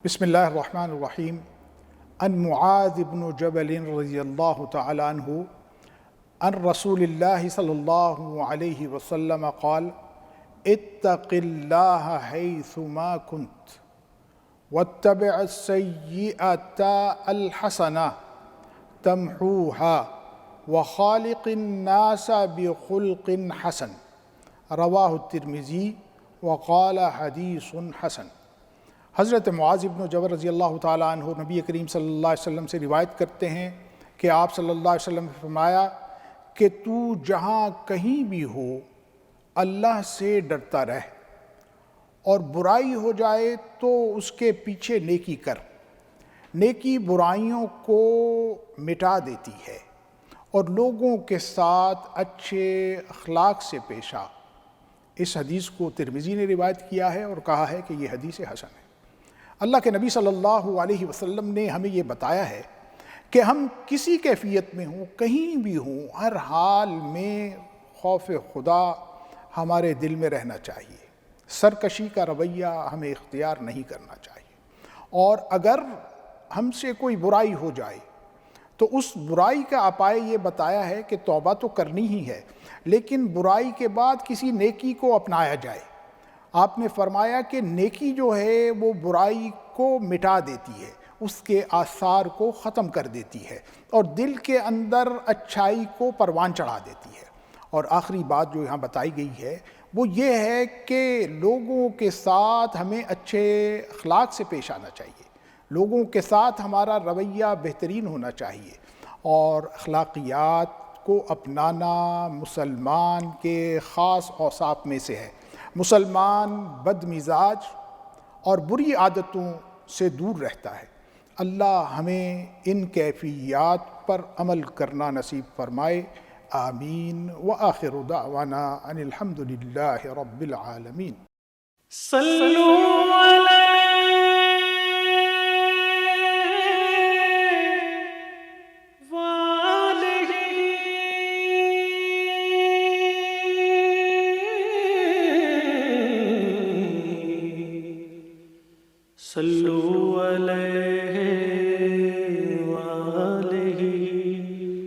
بسم اللہ الرحمن الرحیم عن معاذ بن جبل رضی اللہ تعالی عنہ عن رسول اللہ صلی اللہ علیہ وسلم قال اتق اللہ حیث ما کنت واتبع السیئة الحسنة تمحوها وخالق الناس بخلق حسن رواہ الترمذی وقال حدیث حسن۔ حضرت معاذ بن جبل رضی اللہ تعالیٰ عنہ نبی کریم صلی اللہ علیہ وسلم سے روایت کرتے ہیں کہ آپ صلی اللہ علیہ وسلم نے فرمایا کہ تو جہاں کہیں بھی ہو اللہ سے ڈرتا رہ، اور برائی ہو جائے تو اس کے پیچھے نیکی کر۔ نیکی برائیوں کو مٹا دیتی ہے اور لوگوں کے ساتھ اچھے اخلاق سے پیش آ۔ اس حدیث کو ترمذی نے روایت کیا ہے اور کہا ہے کہ یہ حدیث حسن ہے۔ اللہ کے نبی صلی اللہ علیہ وسلم نے ہمیں یہ بتایا ہے کہ ہم کسی کیفیت میں ہوں، کہیں بھی ہوں، ہر حال میں خوف خدا ہمارے دل میں رہنا چاہیے۔ سرکشی کا رویہ ہمیں اختیار نہیں کرنا چاہیے، اور اگر ہم سے کوئی برائی ہو جائے تو اس برائی کا اپائے یہ بتایا ہے کہ توبہ تو کرنی ہی ہے، لیکن برائی کے بعد کسی نیکی کو اپنایا جائے۔ آپ نے فرمایا کہ نیکی جو ہے وہ برائی کو مٹا دیتی ہے، اس کے آثار کو ختم کر دیتی ہے اور دل کے اندر اچھائی کو پروان چڑھا دیتی ہے۔ اور آخری بات جو یہاں بتائی گئی ہے وہ یہ ہے کہ لوگوں کے ساتھ ہمیں اچھے اخلاق سے پیش آنا چاہیے، لوگوں کے ساتھ ہمارا رویہ بہترین ہونا چاہیے، اور اخلاقیات کو اپنانا مسلمان کے خاص اوصاف میں سے ہے۔ مسلمان بد مزاج اور بری عادتوں سے دور رہتا ہے۔ اللہ ہمیں ان کیفیات پر عمل کرنا نصیب فرمائے، آمین۔ وآخر دعوانا ان الحمد للہ رب العالمین۔ صلو علیہ